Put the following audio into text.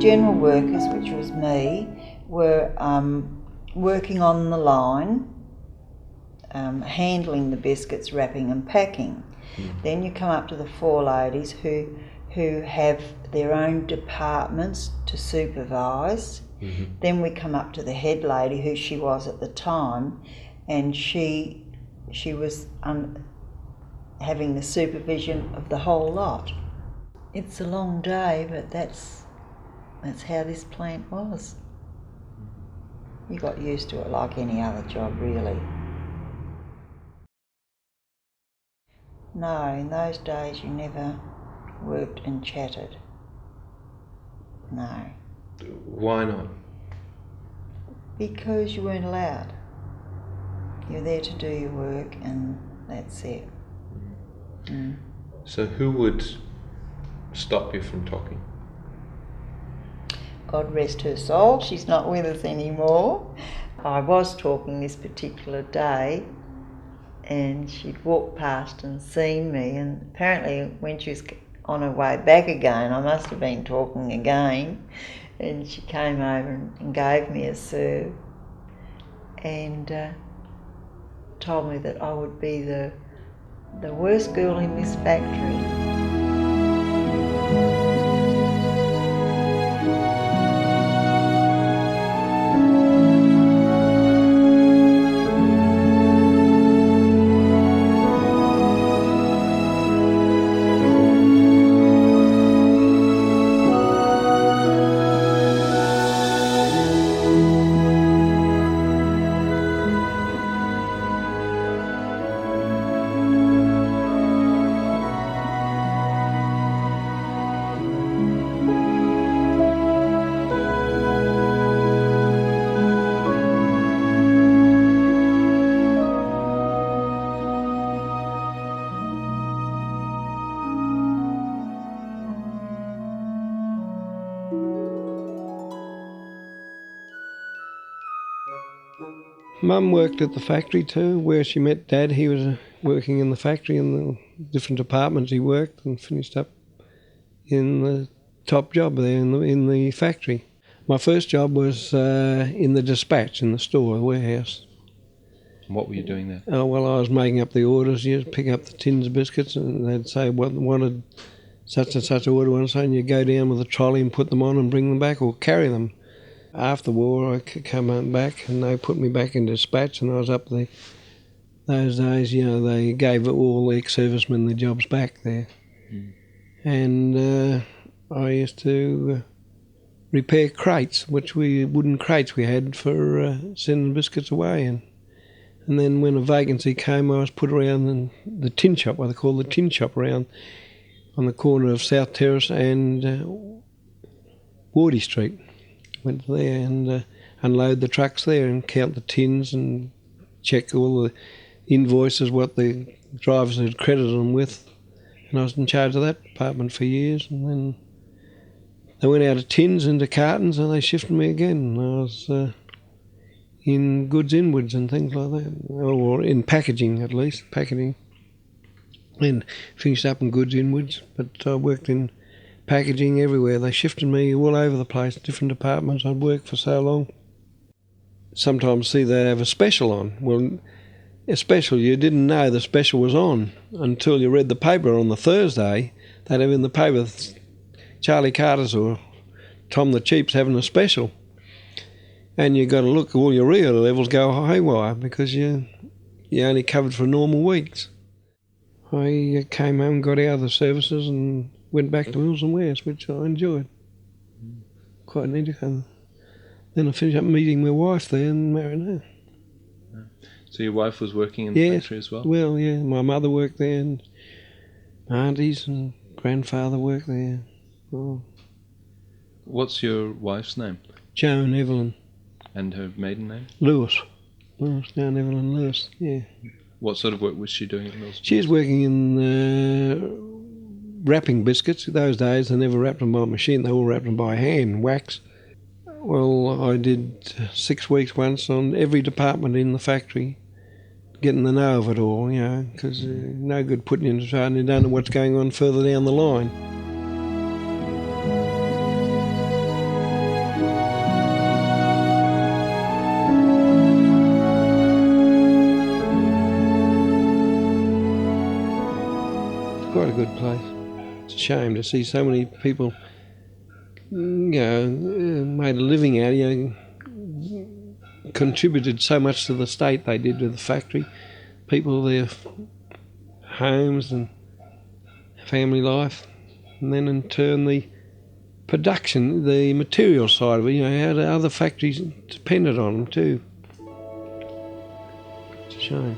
general workers, which was me, were working on the line, handling the biscuits, wrapping and packing. Then you come up to the four ladies who have their own departments to supervise. Then we come up to the head lady, who she was at the time, and she was having the supervision of the whole lot. It's a long day, but that's how this plant was. You got used to it like any other job, really. No, in those days you never worked and chatted. No. Why not? Because you weren't allowed. You're there to do your work and that's it. So who would stop you from talking? God rest her soul, she's not with us anymore. I was talking this particular day and she'd walked past and seen me, and apparently when she was on her way back again, I must have been talking again, and she came over and gave me a serve and told me that I would be the worst girl in this factory. Mum worked at the factory too, where she met Dad. He was working in the factory in the different departments he worked, and finished up in the top job there in the factory. My first job was in the dispatch in the store, warehouse. What were you doing there? Oh, well, I was making up the orders. You'd pick up the tins of biscuits and they'd say what wanted such and such order, and you'd go down with a trolley and put them on and bring them back or carry them. After the war, I could come back and they put me back in dispatch, and I was up there. Those days, they gave all the ex-servicemen the jobs back there. And I used to repair crates, wooden crates we had for sending biscuits away. And then when a vacancy came, I was put around in the tin shop, what they call the tin shop, around on the corner of South Terrace and Wardy Street. Went there and unload the trucks there and count the tins and check all the invoices, what the drivers had credited them with. And I was in charge of that department for years. And then they went out of tins into cartons and they shifted me again. I was in goods inwards and things like that, or in packaging at least, packaging. And finished up in goods inwards, but I worked in packaging everywhere. They shifted me all over the place, different departments. I'd worked for so long. Sometimes they have a special on. Well, a special, you didn't know the special was on until you read the paper on the Thursday. They'd have in the paper Charlie Carter's or Tom the Cheap's having a special. And you got to look, all your real levels go haywire because you only covered for normal weeks. I came home, got out of the services and went back to Wills and Wares, which I enjoyed. Quite neat. Then I finished up meeting my wife there and married her. So your wife was working in the factory as well? Well, yeah. My mother worked there and aunties and grandfather worked there. Oh. What's your wife's name? Joan Evelyn. And her maiden name? Lewis. Joan Evelyn Lewis, yeah. What sort of work was she doing at Mills? She was working in wrapping biscuits. Those days they never wrapped them by machine, they all wrapped them by hand, wax. Well, I did 6 weeks once on every department in the factory, getting the know of it all, because no good putting you in charge and you don't know what's going on further down the line. quite a good place. It's a shame to see so many people, made a living out of contributed so much to the state they did with the factory. People, their homes and family life, and then in turn the production, the material side of it, how the other factories depended on them too. It's a shame.